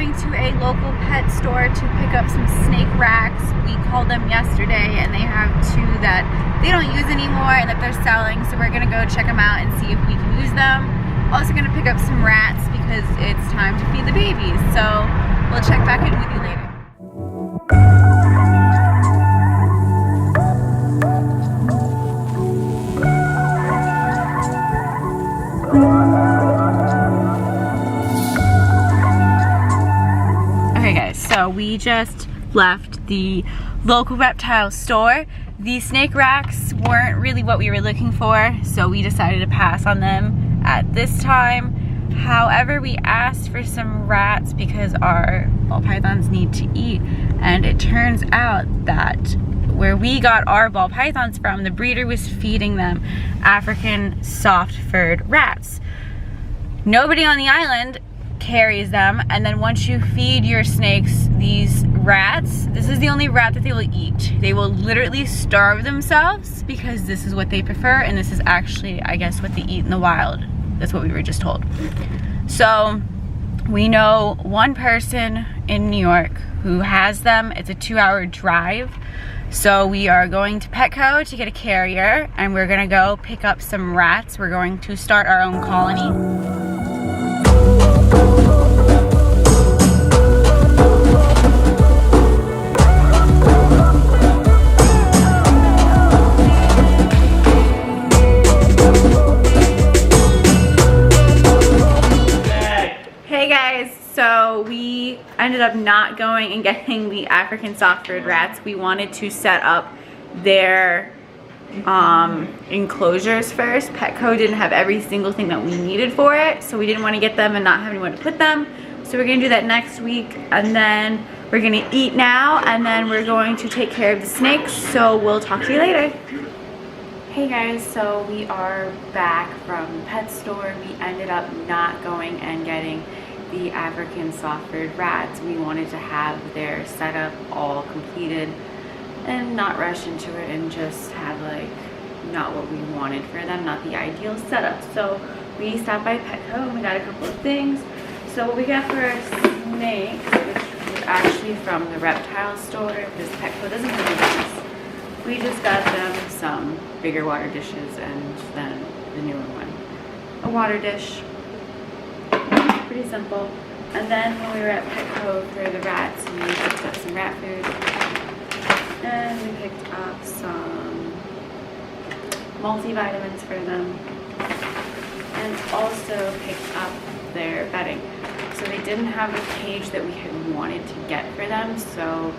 going to a local pet store to pick up some snake racks. We called them yesterday and they have 2 that they don't use anymore and that they're selling, so we're gonna go check them out and see if we can use them. Also gonna pick up some rats because it's time to feed the babies, so we'll check back in with you later. Okay guys, so we just left the local reptile store. The snake racks weren't really what we were looking for, so we decided to pass on them at this time. However, we asked for some rats because our ball pythons need to eat, and it turns out that where we got our ball pythons from, the breeder was feeding them African soft-furred rats. Nobody on the island carries them, and then once you feed your snakes these rats, this is the only rat that they will eat. They will literally starve themselves because this is what they prefer, and this is actually, I guess, what they eat in the wild. That's what we were just told. So we know one person in New York who has them. It's a 2-hour drive. So we are going to Petco to get a carrier, and we're gonna go pick up some rats. We're going to start our own colony. Hey guys, so we ended up not going and getting the African soft-furred rats. We wanted to set up their enclosures first. Petco didn't have every single thing that we needed for it, so we didn't want to get them and not have anywhere to put them. So we're gonna do that next week, and then we're gonna eat now, and then we're going to take care of the snakes. So we'll talk to you later. Hey guys, so we are back from the pet store. We ended up not going and getting the African soft-furred rats. We wanted to have their setup all completed and not rush into it and just have like not what we wanted for them, not the ideal setup. So we stopped by Petco and we got a couple of things. So what we got for our snakes, which was actually from the reptile store, because Petco doesn't have these. We just got them some bigger water dishes and then the newer one. A water dish. Pretty simple. And then when we were at Petco for the rats, we picked up some rat food. And we picked up some multivitamins for them. And also picked up their bedding. So they didn't have the cage that we had wanted to get for them, so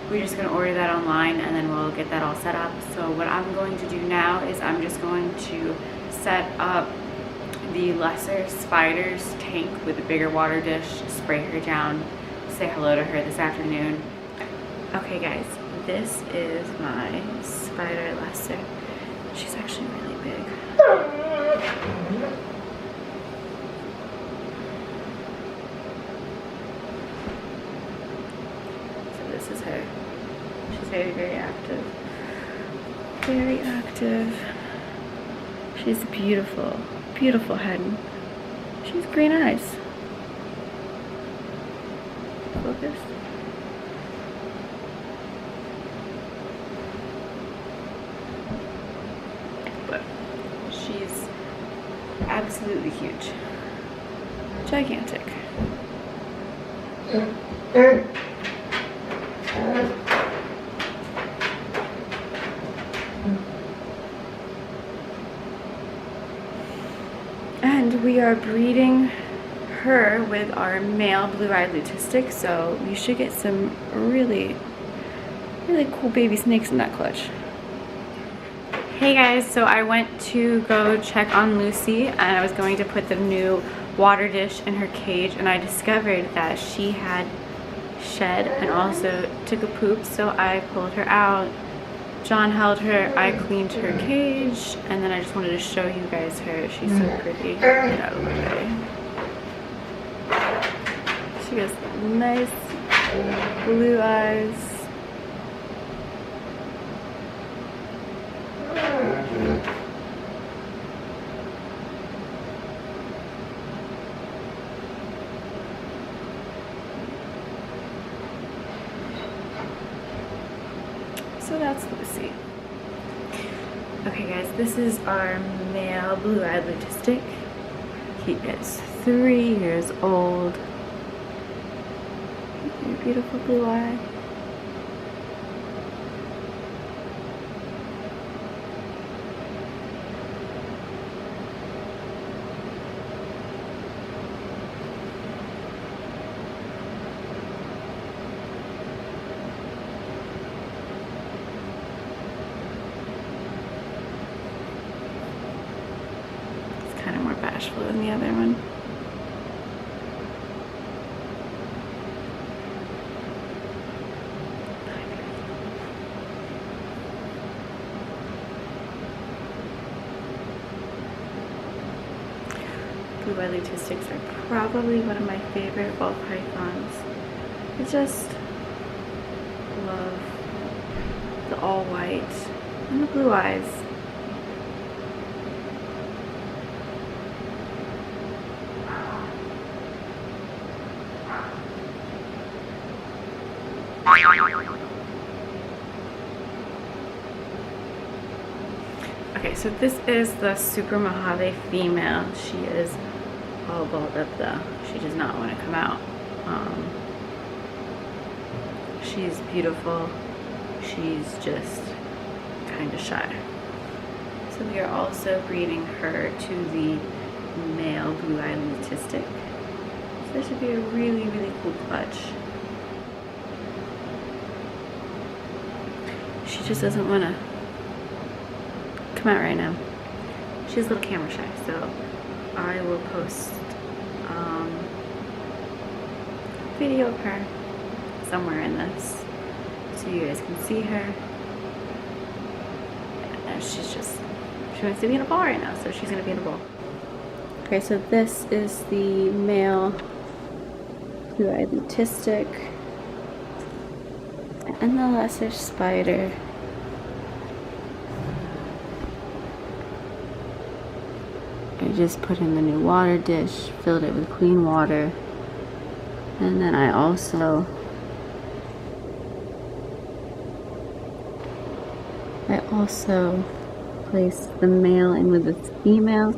we're just gonna order that online and then we'll get that all set up. So what I'm going to do now is I'm just going to set up the lesser spider's tank with a bigger water dish, spray her down, say hello to her this afternoon. Okay guys, this is my spider lesser. She's actually really big. So this is her. She's very, very active. Very active. She's beautiful. Beautiful head. She has green eyes. Focus. But she's absolutely huge. Gigantic. And we are breeding her with our male blue-eyed lutistic, so we should get some really, really cool baby snakes in that clutch. Hey guys, so I went to go check on Lucy and I was going to put the new water dish in her cage, and I discovered that she had shed and also took a poop, so I pulled her out. John held her, I cleaned her cage, and then I just wanted to show you guys her. She's so pretty. Get out of the way. She has nice blue eyes. So that's Lucy. Okay guys, this is our male blue-eyed lutistic. He is 3 years old. Your beautiful blue eye. Kind of more bashful than the other one. Blue-eyed lutistics are probably one of my favorite ball pythons. I just love the all white and the blue eyes. Okay, so this is the Super Mojave female. She is all balled up though. She does not want to come out. She's beautiful. She's just kind of shy. So we are also breeding her to the male blue-eyed lutistic. So this should be a really, really cool clutch. She just doesn't want to come out right now. She's a little camera shy, so I will post a video of her somewhere in this so you guys can see her. And she wants to be in a ball right now, so she's gonna be in a ball. Okay, so this is the male blue-eyed lutistic and the lesser spider. I just put in the new water dish, filled it with clean water, and then I also placed the male in with the female.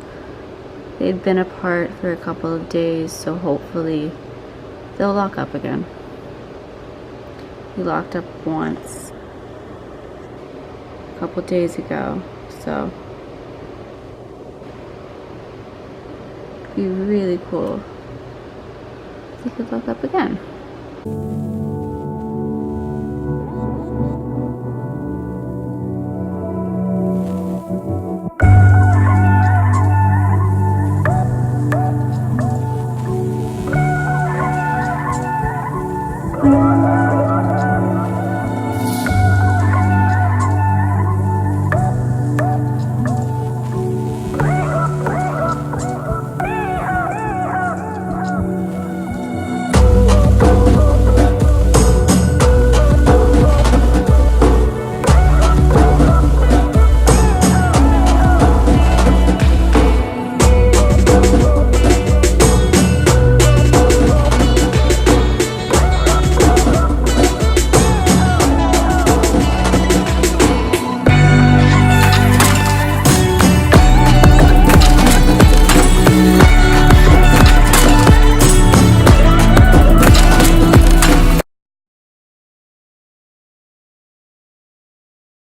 They'd been apart for a couple of days, so hopefully they'll lock up again. We locked up once a couple days ago, so it'd be really cool if they could lock up again.